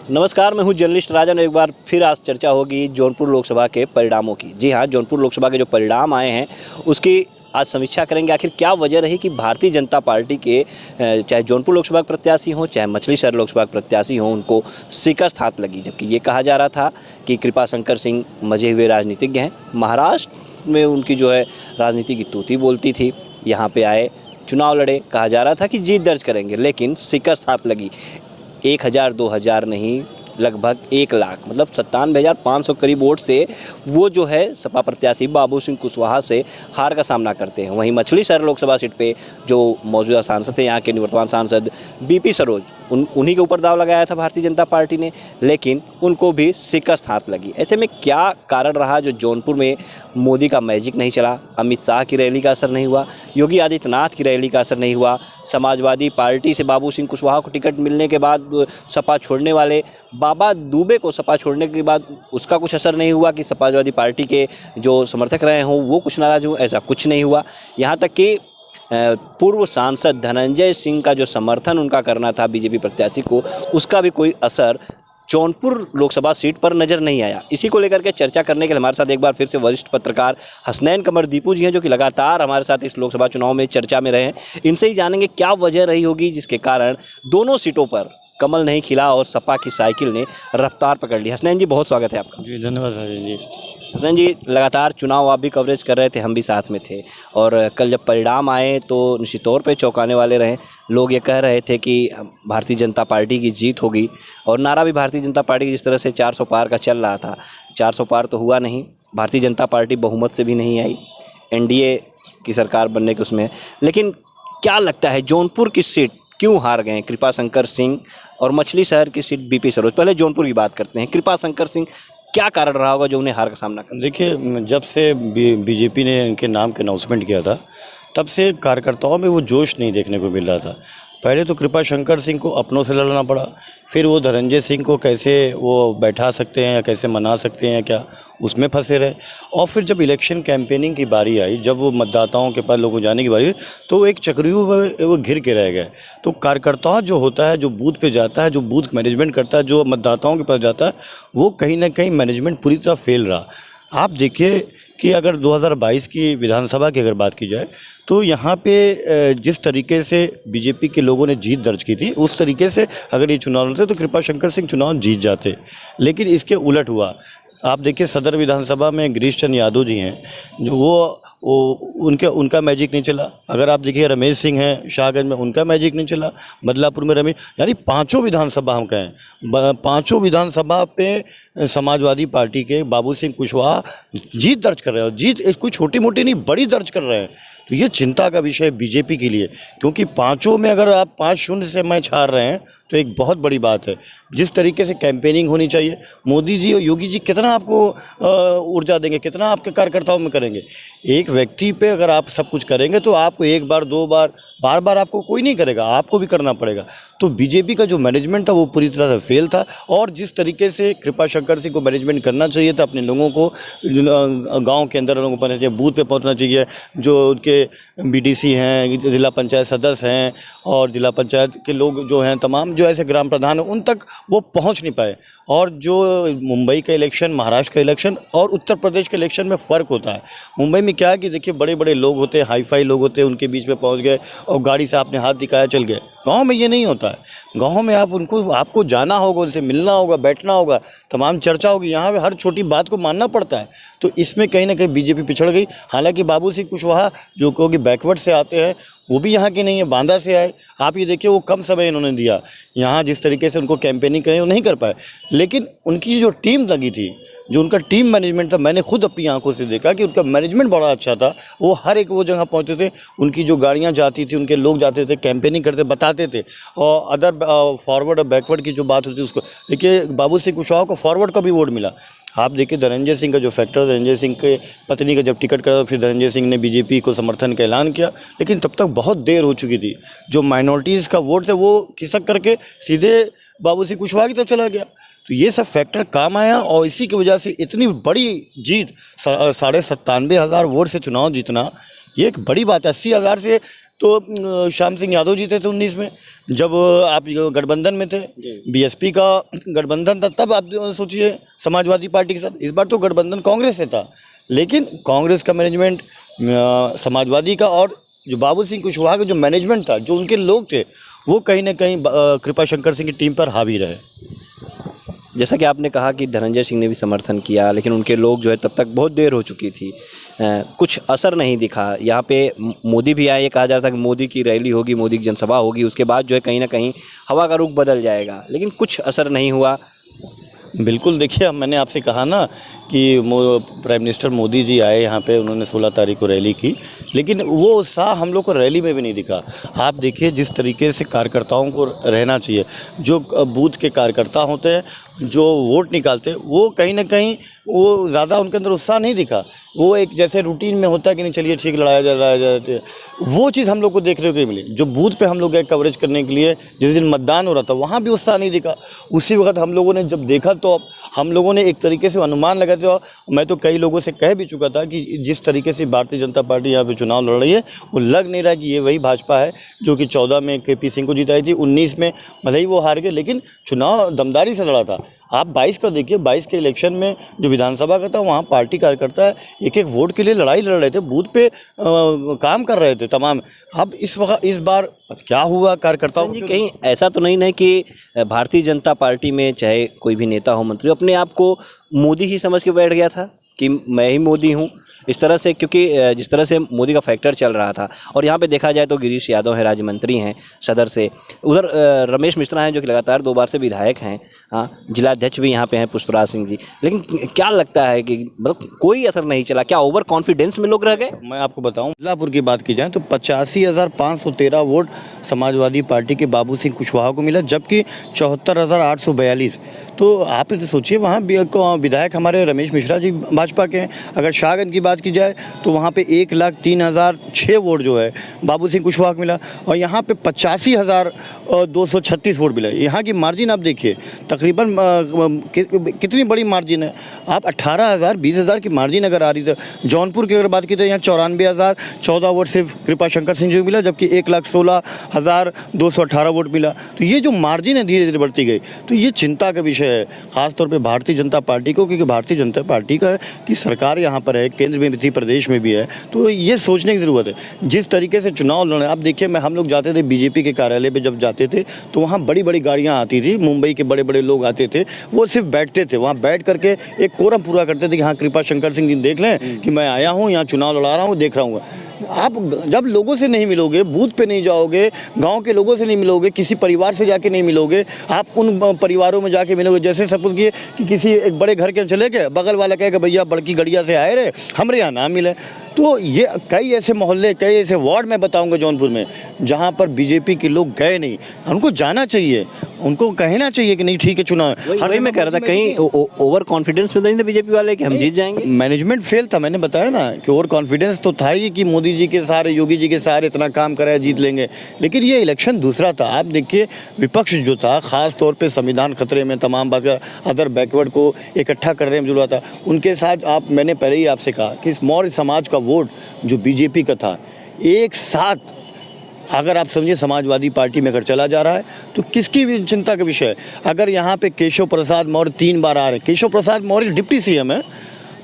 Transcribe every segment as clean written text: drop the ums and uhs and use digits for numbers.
नमस्कार, मैं हूं जर्नलिस्ट राजन। एक बार फिर आज चर्चा होगी जौनपुर लोकसभा के परिणामों की। जी हां, जौनपुर लोकसभा के जो परिणाम आए हैं उसकी आज समीक्षा करेंगे। आखिर क्या वजह रही कि भारतीय जनता पार्टी के चाहे जौनपुर लोकसभा के प्रत्याशी हों चाहे मछली शहर लोकसभा के प्रत्याशी हों, उनको शिकस्त हाथ लगी। जबकि ये कहा जा रहा था कि कृपा शंकर सिंह मजे हुए राजनीतिज्ञ हैं, महाराष्ट्र में उनकी जो है राजनीति की तूती बोलती थी, यहाँ पे आए, चुनाव लड़े, कहा जा रहा था कि जीत दर्ज करेंगे, लेकिन शिकस्त हाथ लगी। 1000 2000 नहीं, लगभग 1 लाख मतलब 97,500 करीब वोट से वो जो है सपा प्रत्याशी बाबू सिंह कुशवाहा से हार का सामना करते हैं। वहीं मछली शहर लोकसभा सीट पे जो मौजूदा सांसद थे, यहाँ के निवर्तमान सांसद बीपी सरोज, उन्हीं के ऊपर दाव लगाया था भारतीय जनता पार्टी ने, लेकिन उनको भी शिकस्त हाथ लगी। ऐसे में क्या कारण रहा जो जौनपुर में मोदी का मैजिक नहीं चला, अमित शाह की रैली का असर नहीं हुआ, योगी आदित्यनाथ की रैली का असर नहीं हुआ, समाजवादी पार्टी से बाबू सिंह कुशवाहा को टिकट मिलने के बाद सपा छोड़ने वाले बाबा दुबे को सपा छोड़ने के बाद उसका कुछ असर नहीं हुआ कि समाजवादी पार्टी के जो समर्थक रहे हों वो कुछ नाराज हों, ऐसा कुछ नहीं हुआ। यहाँ तक कि पूर्व सांसद धनंजय सिंह का जो समर्थन उनका करना था बीजेपी प्रत्याशी को, उसका भी कोई असर जौनपुर लोकसभा सीट पर नज़र नहीं आया। इसी को लेकर के चर्चा करने के लिए हमारे साथ एक बार फिर से वरिष्ठ पत्रकार हसनैन कमर दीपू जी हैं, जो कि लगातार हमारे साथ इस लोकसभा चुनाव में चर्चा में रहे हैं। इनसे ही जानेंगे क्या वजह रही होगी जिसके कारण दोनों सीटों पर कमल नहीं खिला और सपा की साइकिल ने रफ्तार पकड़ ली। हसनैन जी, बहुत स्वागत है आपका। जी धन्यवाद राजन जी। हसनैन जी, लगातार चुनाव आप भी कवरेज कर रहे थे, हम भी साथ में थे, और कल जब परिणाम आए तो निश्चित तौर पे चौंकाने वाले रहे। लोग ये कह रहे थे कि भारतीय जनता पार्टी की जीत होगी, और नारा भी भारतीय जनता पार्टी की जिस तरह से 400 पार का चल रहा था, 400 पार तो हुआ नहीं। भारतीय जनता पार्टी बहुमत से भी नहीं आई, एनडीए की सरकार बनने के उसमें। लेकिन क्या लगता है जौनपुर की सीट क्यों हार गए कृपा शंकर सिंह, और मछली शहर की सीट बीपी सरोज? पहले जौनपुर की बात करते हैं। कृपा शंकर सिंह, क्या कारण रहा होगा जो उन्हें हार का सामना करना? देखिए, जब से बीजेपी ने इनके नाम के अनाउंसमेंट किया था, तब से कार्यकर्ताओं में वो जोश नहीं देखने को मिल रहा था। पहले तो कृपा शंकर सिंह को अपनों से लड़ना पड़ा, फिर वो धनंजय सिंह को कैसे वो बैठा सकते हैं या कैसे मना सकते हैं, क्या उसमें फंसे रहे। और फिर जब इलेक्शन कैंपेनिंग की बारी आई, जब वो मतदाताओं के पास लोगों जाने की बारी आई, तो वो एक चक्रव्यूह में वो घिर के रह गए। तो कार्यकर्ता जो होता है, जो बूथ पे जाता है, जो बूथ मैनेजमेंट करता है, जो मतदाताओं के पास जाता है, वो कहीं ना कहीं मैनेजमेंट पूरी तरह फेल रहा। आप देखिए कि अगर 2022 की विधानसभा की अगर बात की जाए, तो यहाँ पे जिस तरीके से बीजेपी के लोगों ने जीत दर्ज की थी, उस तरीके से अगर ये चुनाव होते तो कृपा शंकर सिंह चुनाव जीत जाते। लेकिन इसके उलट हुआ। आप देखिए, सदर विधानसभा में गिरीश चंद्र यादव जी हैं, जो वो उनका मैजिक नहीं चला। अगर आप देखिए, रमेश सिंह हैं शाहगंज में, उनका मैजिक नहीं चला। बदलापुर में रमेश, यानी पांचों विधानसभा हम कहें, पांचों विधानसभा पे समाजवादी पार्टी के बाबू सिंह कुशवाहा जीत दर्ज कर रहे हैं। और जीत कोई छोटी मोटी नहीं, बड़ी दर्ज कर रहे हैं। तो ये चिंता का विषय बीजेपी के लिए, क्योंकि पांचों में अगर आप 5-0 से मैच हार रहे हैं तो एक बहुत बड़ी बात है। जिस तरीके से कैंपेनिंग होनी चाहिए, मोदी जी और योगी जी कितना आपको ऊर्जा देंगे, कितना आपके कार्यकर्ताओं में करेंगे। एक व्यक्ति पे अगर आप सब कुछ करेंगे तो आपको एक बार, दो बार, बार बार आपको कोई नहीं करेगा, आपको भी करना पड़ेगा। तो बीजेपी का जो मैनेजमेंट था वो पूरी तरह से फेल था। और जिस तरीके से कृपा शंकर सिंह को मैनेजमेंट करना चाहिए था, अपने लोगों को गांव के अंदर लोगों को पहुंचना चाहिए, बूथ पे पहुंचना चाहिए, जो उनके बीडीसी हैं, जिला पंचायत सदस्य हैं और जिला पंचायत के लोग जो हैं, तमाम जो ऐसे ग्राम प्रधान हैं, उन तक वो पहुंच नहीं पाए। और जो मुंबई का इलेक्शन, महाराष्ट्र का इलेक्शन और उत्तर प्रदेश के इलेक्शन में फ़र्क होता है। मुंबई में क्या है कि देखिए, बड़े बड़े लोग होते हैं, हाई फाई लोग होते हैं, उनके बीच में पहुंच गए और गाड़ी से आपने हाथ दिखाया, चल गए। गांव में ये नहीं होता है। गांव में आपको जाना होगा, उनसे मिलना होगा, बैठना होगा, तमाम चर्चा होगी। यहाँ पे हर छोटी बात को मानना पड़ता है। तो इसमें कहीं ना कहीं बीजेपी पिछड़ गई। हालांकि बाबू सिंह कुशवाहा जो कि बैकवर्ड से आते हैं, वो भी यहाँ के नहीं है, बांदा से आए। आप ये देखिए, वो कम समय इन्होंने दिया यहाँ, जिस तरीके से उनको कैंपेनिंग करें वो नहीं कर पाए। लेकिन उनकी जो टीम लगी थी, जो उनका टीम मैनेजमेंट था, मैंने खुद अपनी आंखों से देखा कि उनका मैनेजमेंट बड़ा अच्छा था। वो हर एक वो जगह पहुँचते थे, उनकी जो गाड़ियाँ जाती थी, उनके लोग जाते थे, कैंपेनिंग करते बताते थे। और अदर फॉरवर्ड और बैकवर्ड की जो बात होती है, उसको देखिए, बाबू सिंह कुशवाहा को फॉरवर्ड का भी वोट मिला। आप देखिए, धनंजय सिंह का जो फैक्टर, धनंजय सिंह के पत्नी का जब टिकट करा, फिर धनंजय सिंह ने बीजेपी को समर्थन का ऐलान किया, लेकिन तब तक बहुत देर हो चुकी थी। जो माइनॉरिटीज़ का वोट था वो खिसक करके सीधे बाबू सिंह कुशवाहा की तरफ चला गया। तो ये सब फैक्टर काम आया और इसी की वजह से इतनी बड़ी जीत, 97,500 वोट से चुनाव जीतना, ये एक बड़ी बात है। 80,000 से तो श्याम सिंह यादव जीते थे 19 में, जब आप गठबंधन में थे, बीएसपी का गठबंधन था, तब आप सोचिए समाजवादी पार्टी के साथ। इस बार तो गठबंधन कांग्रेस से था, लेकिन कांग्रेस का मैनेजमेंट, समाजवादी का और जो बाबू सिंह कुशवाहा का जो मैनेजमेंट था, जो उनके लोग थे, वो कहीं ना कहीं कृपा शंकर सिंह की टीम पर हावी रहे। जैसा कि आपने कहा कि धनंजय सिंह ने भी समर्थन किया, लेकिन उनके लोग जो है तब तक बहुत देर हो चुकी थी, कुछ असर नहीं दिखा। यहाँ पे मोदी भी आए, ये कहा जा रहा था कि मोदी की रैली होगी, मोदी की जनसभा होगी, उसके बाद जो है कहीं ना कहीं हवा का रुख बदल जाएगा, लेकिन कुछ असर नहीं हुआ। बिल्कुल, देखिए अब मैंने आपसे कहा ना कि प्राइम मिनिस्टर मोदी जी आए यहाँ पे, उन्होंने 16 तारीख को रैली की, लेकिन वो उत्साह हम लोग को रैली में भी नहीं दिखा। आप देखिए जिस तरीके से कार्यकर्ताओं को रहना चाहिए, जो बूथ के कार्यकर्ता होते हैं, जो वोट निकालते हैं, वो कहीं ना कहीं वो ज़्यादा उनके अंदर उत्साह नहीं दिखा। वो एक जैसे रूटीन में होता है कि नहीं चलिए ठीक लड़ाया जाए, वो चीज़ हम लोग को देखने को नहीं मिली। जो बूथ पे हम लोग गए कवरेज करने के लिए, जिस दिन मतदान हो रहा था, वहाँ भी उत्साह नहीं दिखा। उसी वक्त हम लोगों ने जब देखा तो हम लोगों ने एक तरीके से अनुमान लगाते, और मैं तो कई लोगों से कह भी चुका था कि जिस तरीके से भारतीय जनता पार्टी यहाँ पे चुनाव लड़ रही है, वो लग नहीं रहा कि ये वही भाजपा है जो कि 14 में KP सिंह को जिताई थी, 19 में भले ही वो हार गए, लेकिन चुनाव दमदारी से लड़ा था। आप 22 का देखिए, 22 के इलेक्शन में जो विधानसभा का था, वहाँ पार्टी कार्यकर्ता एक एक वोट के लिए लड़ाई लड़ रहे थे, बूथ पे काम कर रहे थे तमाम। अब इस बार क्या हुआ कार्यकर्ताओं जी, कहीं ऐसा तो नहीं है कि भारतीय जनता पार्टी में चाहे कोई भी नेता हो, मंत्री हो, अपने आप को मोदी ही समझ के बैठ गया था कि मैं ही मोदी हूँ इस तरह से, क्योंकि जिस तरह से मोदी का फैक्टर चल रहा था। और यहाँ पे देखा जाए तो गिरीश यादव हैं, राज्य मंत्री हैं सदर से, उधर रमेश मिश्रा हैं जो कि लगातार 2 बार से विधायक हैं, हाँ, जिलाध्यक्ष भी यहाँ पे हैं पुष्पराज सिंह जी। लेकिन क्या लगता है कि मतलब कोई असर नहीं चला, क्या ओवर कॉन्फिडेंस में लोग रह गए? मैं आपको बताऊं, मिदनापुर की बात की जाए तो 85,513 वोट समाजवादी पार्टी के बाबू सिंह कुशवाहा को मिला, जबकि 74,842। तो आप सोचिए, वहाँ विधायक हमारे रमेश मिश्रा जी भाजपा के हैं। अगर शाहगंज की बात की जाए तो वहाँ पे 1,03,006 वोट जो है बाबू सिंह कुशवाहा को मिला, और यहाँ पे 85,236 वोट मिला। यहाँ की मार्जिन आप देखिए, तकरीबन कितनी बड़ी मार्जिन है। आप 18,000 20,000 की मार्जिन अगर आ रही थी। जौनपुर की अगर बात की तो यहाँ 94,014 वोट सिर्फ कृपा शंकर सिंह जी को मिला, जबकि 1,16,218 वोट मिला। तो ये जो मार्जिन है धीरे धीरे बढ़ती गई, तो ये चिंता का विषय है, खासतौर पे भारतीय जनता पार्टी को, क्योंकि भारतीय जनता पार्टी का की सरकार यहाँ पर है, केंद्र में भी, प्रदेश में भी है। तो ये सोचने की ज़रूरत है जिस तरीके से चुनाव लड़े। आप देखिए, हम लोग जाते थे बीजेपी के कार्यालय पे, जब जाते थे तो वहाँ बड़ी बड़ी गाड़ियाँ आती थी, मुंबई के बड़े बड़े लोग आते थे, वो सिर्फ बैठते थे, वहाँ बैठ करके एक कोरम पूरा करते थे कि हाँ कृपा शंकर सिंह जी देख लें कि मैं आया हूँ, यहाँ चुनाव लड़ा रहा हूँ, देख रहा हूँ। आप जब लोगों से नहीं मिलोगे, बूथ पे नहीं जाओगे, गांव के लोगों से नहीं मिलोगे, किसी परिवार से जाके नहीं मिलोगे, आप उन परिवारों में जाके मिलोगे। जैसे सपोज किए कि किसी एक बड़े घर के चले गए, बगल वाला कहेगा भैया बड़की गड़िया से आए रहे, हमारे यहाँ ना मिले। तो ये कई ऐसे मोहल्ले, कई ऐसे वार्ड मैं बताऊंगा जौनपुर में, जहाँ पर बीजेपी के लोग गए नहीं। उनको जाना चाहिए, उनको कहना चाहिए कि नहीं ठीक है चुनाव। वही मैं कह रहा था, कहीं ओवर कॉन्फिडेंस में तो नहीं थे बीजेपी वाले कि हम जीत जाएंगे? मैनेजमेंट फेल था, मैंने बताया ना कि ओवर कॉन्फिडेंस तो था ही कि मोदी जी के सारे, योगी जी के सारे इतना काम कराया, जीत लेंगे। लेकिन ये इलेक्शन दूसरा था। आप देखिए, विपक्ष जो था, खास तौर पे संविधान खतरे में, तमाम अदर बैकवर्ड को इकट्ठा करने में जुड़ा था, उनके साथ मैंने पहले ही आपसे कहा कि इस मौर्य समाज का वोट जो बीजेपी का था, एक साथ अगर आप समझिए समाजवादी पार्टी में अगर चला जा रहा है तो किसकी भी चिंता का विषय है। अगर यहाँ पे केशव प्रसाद मौर्य 3 बार आ रहे हैं, केशव प्रसाद मौर्य डिप्टी CM है,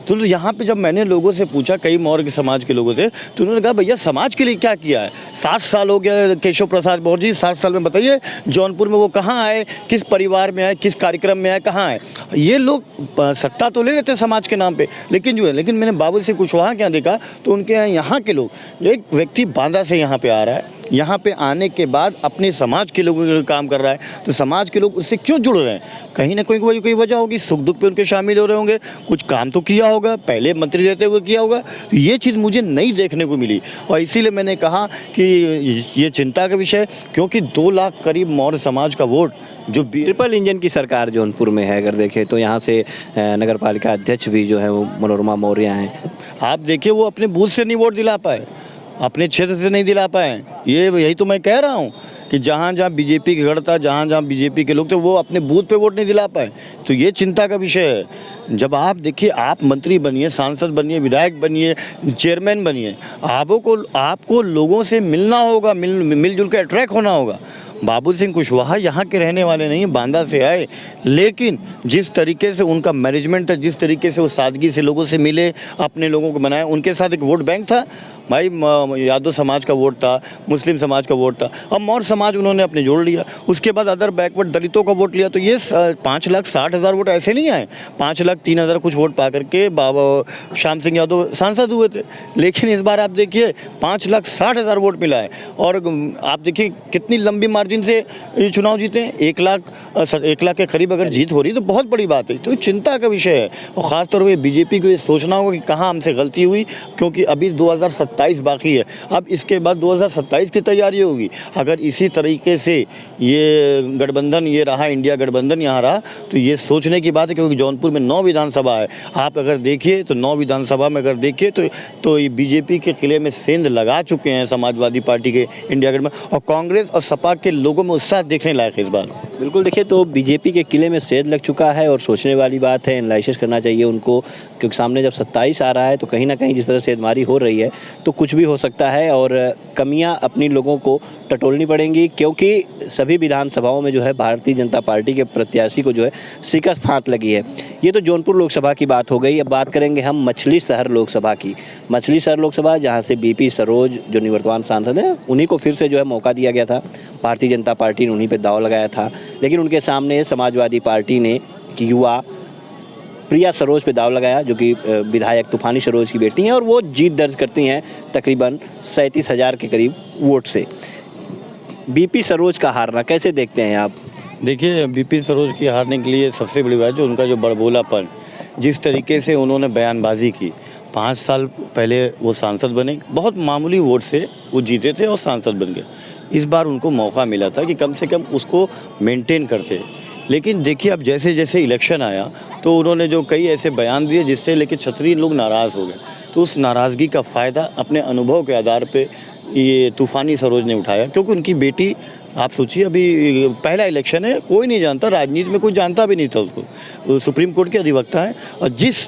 तो यहाँ पे जब मैंने लोगों से पूछा, कई मौर्य के समाज के लोगों से, तो उन्होंने कहा भैया समाज के लिए क्या किया है? 7 साल हो गया केशव प्रसाद मौर्य जी, 7 साल में बताइए जौनपुर में वो कहाँ आए, किस परिवार में आए, किस कार्यक्रम में आए, कहाँ आए? ये लोग सत्ता तो ले लेते हैं समाज के नाम पे, लेकिन मैंने बाबू सिंह कुशवाहा के यहाँ देखा तो उनके यहाँ के लोग, एक व्यक्ति बांदा से यहाँ पे आ रहा है, यहाँ पे आने के बाद अपने समाज के लोगों के काम कर रहा है, तो समाज के लोग उससे क्यों जुड़ रहे हैं? कहीं ना कहीं कोई वजह होगी, सुख दुख पे उनके शामिल हो रहे होंगे, कुछ काम तो किया होगा, पहले मंत्री रहते हुए किया होगा। तो ये चीज़ मुझे नहीं देखने को मिली, और इसीलिए मैंने कहा कि ये चिंता का विषय, क्योंकि 2 लाख करीब मौर्य समाज का वोट जो ट्रिपल इंजन की सरकार जौनपुर में है, अगर देखें तो यहाँ से नगर पालिका अध्यक्ष भी जो है वो मनोरमा मौर्य हैं। आप देखिए, वो अपने बूथ से नहीं वोट दिला पाए, अपने क्षेत्र से नहीं दिला पाए। यही तो मैं कह रहा हूँ कि जहाँ जहाँ बीजेपी का गढ़ था, जहाँ जहाँ बीजेपी के लोग थे, वो अपने बूथ पे वोट नहीं दिला पाए। तो ये चिंता का विषय है। जब आप देखिए, आप मंत्री बनिए, सांसद बनिए, विधायक बनिए, चेयरमैन बनिए, आपको लोगों से मिलना होगा, मिलजुल के अट्रैक्ट होना होगा। बाबुल सिंह कुशवाहा यहाँ के रहने वाले नहीं, बांदा से आए, लेकिन जिस तरीके से उनका मैनेजमेंट है, जिस तरीके से वो सादगी से लोगों से मिले, अपने लोगों को बनाए, उनके साथ एक वोट बैंक था भाई, यादव समाज का वोट था, मुस्लिम समाज का वोट था, अब मौर्य समाज उन्होंने अपने जोड़ लिया, उसके बाद अदर बैकवर्ड दलितों का वोट लिया। तो ये 5,60,000 वोट ऐसे नहीं आए, 5,03,000 कुछ वोट पा करके बाबा श्याम सिंह यादव सांसद हुए थे। लेकिन इस बार आप देखिए 5,60,000 वोट मिला है, और आप देखिए कितनी लंबी मार्जिन से ये चुनाव जीते हैं। 1 लाख के करीब अगर जीत हो रही तो बहुत बड़ी बात है, तो चिंता का विषय है। और ख़ासतौर पर बीजेपी को ये सोचना होगा कि कहाँ हमसे गलती हुई, क्योंकि अभी 2027 बाकी है, अब इसके बाद 2027 की तैयारी होगी। अगर इसी तरीके से ये गठबंधन ये रहा, इंडिया गठबंधन यहाँ रहा, तो ये सोचने की बात है, क्योंकि जौनपुर में 9 विधानसभा है। आप अगर देखिए तो 9 विधानसभा में अगर देखिए तो ये बीजेपी के किले में सेंध लगा चुके हैं समाजवादी पार्टी के इंडिया गठबंधन, और कांग्रेस और सपा के लोगों में उत्साह देखने लायक है इस बार। बिल्कुल, देखिए तो बीजेपी के किले में सेंध लग चुका है, और सोचने वाली बात है, एनालिसिस करना चाहिए उनको, क्योंकि सामने जब 27 आ रहा है तो कहीं ना कहीं जिस तरह सेंधमारी हो रही है तो कुछ भी हो सकता है, और कमियां अपनी लोगों को टटोलनी पड़ेंगी, क्योंकि सभी विधानसभाओं में जो है भारतीय जनता पार्टी के प्रत्याशी को जो है शिकस्त हाथ लगी है। ये तो जौनपुर लोकसभा की बात हो गई। अब बात करेंगे हम मछली शहर लोकसभा की। मछली शहर लोकसभा, जहाँ से बीपी सरोज जो निवर्तमान सांसद हैं, उन्हीं को फिर से जो है मौका दिया गया था। भारतीय जनता पार्टी ने उन्हीं पर दाव लगाया था, लेकिन उनके सामने समाजवादी पार्टी ने युवा प्रिया सरोज पे दाव लगाया, जो कि विधायक तूफानी सरोज की बेटी हैं, और वो जीत दर्ज करती हैं तकरीबन 37,000 के करीब वोट से। बीपी सरोज का हारना कैसे देखते हैं आप? देखिए, बीपी सरोज की हारने के लिए सबसे बड़ी बात जो उनका जो बड़बोलापन, जिस तरीके से उन्होंने बयानबाजी की। 5 साल पहले वो सांसद बने, बहुत मामूली वोट से वो जीते थे और सांसद बन गए। इस बार उनको मौका मिला था कि कम से कम उसको मेंटेन करते, लेकिन देखिए अब जैसे जैसे इलेक्शन आया तो उन्होंने जो कई ऐसे बयान दिए जिससे लेके छतरी लोग नाराज़ हो गए। तो उस नाराज़गी का फ़ायदा अपने अनुभव के आधार पे ये तूफानी सरोज ने उठाया, क्योंकि उनकी बेटी, आप सोचिए अभी पहला इलेक्शन है, कोई नहीं जानता, राजनीति में कोई जानता भी नहीं था उसको, सुप्रीम कोर्ट के अधिवक्ता है, और जिस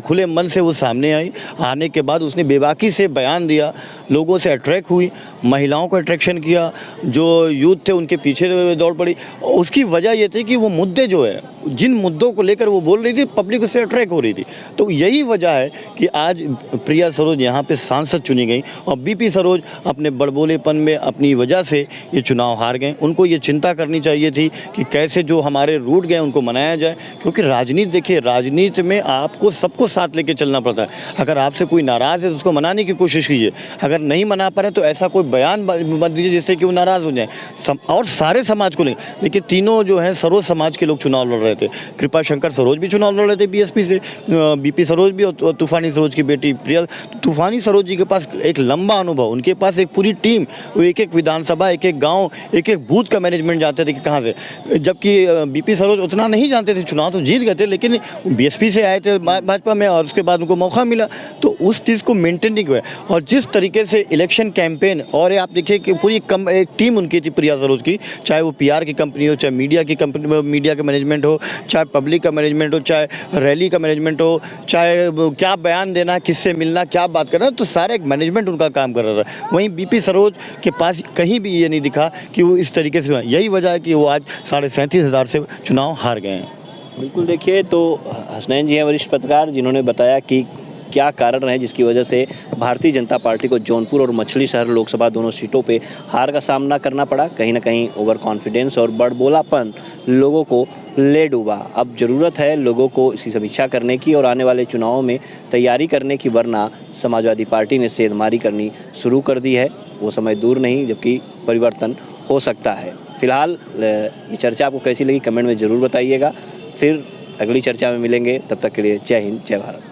खुले मन से वो सामने आई, आने के बाद उसने बेबाकी से बयान दिया, लोगों से अट्रैक्ट हुई, महिलाओं को अट्रैक्शन किया, जो यूथ थे उनके पीछे दौड़ पड़ी। उसकी वजह ये थी कि वो मुद्दे जो है, जिन मुद्दों को लेकर वो बोल रही थी, पब्लिक उससे अट्रैक्ट हो रही थी। तो यही वजह है कि आज प्रिया सरोज यहाँ पे सांसद चुनी गई, और बीपी सरोज अपने बड़बोलेपन में, अपनी वजह से ये चुनाव हार गए। उनको ये चिंता करनी चाहिए थी कि कैसे जो हमारे रूट गए उनको मनाया जाए, क्योंकि राजनीति, देखिए राजनीति में आपको सबको साथ लेके चलना पड़ता है। अगर आपसे कोई नाराज़ है तो उसको मनाने की कोशिश कीजिए, अगर नहीं मना पा रहे तो ऐसा कोई बयान मत दीजिए जिससे कि वो नाराज़ हो जाए। और सारे समाज को नहीं, देखिए तीनों जो है सरोज समाज के लोग चुनाव लड़ रहे थे। कृपा शंकर सरोज भी चुनाव लड़ रहे थे बीएसपी से, बीपी सरोज भी, और तूफानी सरोज की बेटी प्रिया। तूफानी सरोज जी के पास एक लंबा अनुभव, उनके पास एक पूरी टीम, वो एक विधानसभा, एक गांव, एक बूथ का मैनेजमेंट जानते थे कि कहाँ से, जबकि बीपी सरोज उतना नहीं जानते थे। चुनाव तो जीत गए थे, लेकिन बीएसपी से आए थे भाजपा में, और उसके बाद उनको मौका मिला, तो उस चीज़ को मेंटेन नहीं किया। और जिस तरीके से इलेक्शन कैंपेन, और आप देखिए कि पूरी एक टीम उनकी थी प्रिया सरोज की, चाहे वो पीआर की कंपनी हो, चाहे मीडिया की कंपनी, मीडिया का मैनेजमेंट हो, चाहे पब्लिक का मैनेजमेंट हो, चाहे रैली का मैनेजमेंट हो, चाहे क्या बयान देना, किससे मिलना, क्या बात करना, तो सारा एक मैनेजमेंट उनका काम कर रहा था। वहीं बीपी सरोज के पास कहीं भी ये नहीं दिखा कि वो इस तरीके से, यही वजह है कि वो आज 37,500 से चुनाव हार गए हैं। बिल्कुल, देखिए तो हसनैन जी हैं वरिष्ठ पत्रकार, जिन्होंने बताया कि क्या कारण रहे जिसकी वजह से भारतीय जनता पार्टी को जौनपुर और मछली शहर लोकसभा दोनों सीटों पे हार का सामना करना पड़ा। कहीं ना कहीं ओवर कॉन्फिडेंस और बड़बोलापन लोगों को ले डूबा। अब ज़रूरत है लोगों को इसकी समीक्षा करने की और आने वाले चुनावों में तैयारी करने की, वरना समाजवादी पार्टी ने सेंधमारी करनी शुरू कर दी है। वो समय दूर नहीं जबकि परिवर्तन हो सकता है। फिलहाल ये चर्चा आपको कैसी लगी कमेंट में ज़रूर बताइएगा। फिर अगली चर्चा में मिलेंगे, तब तक के लिए जय हिंद, जय भारत।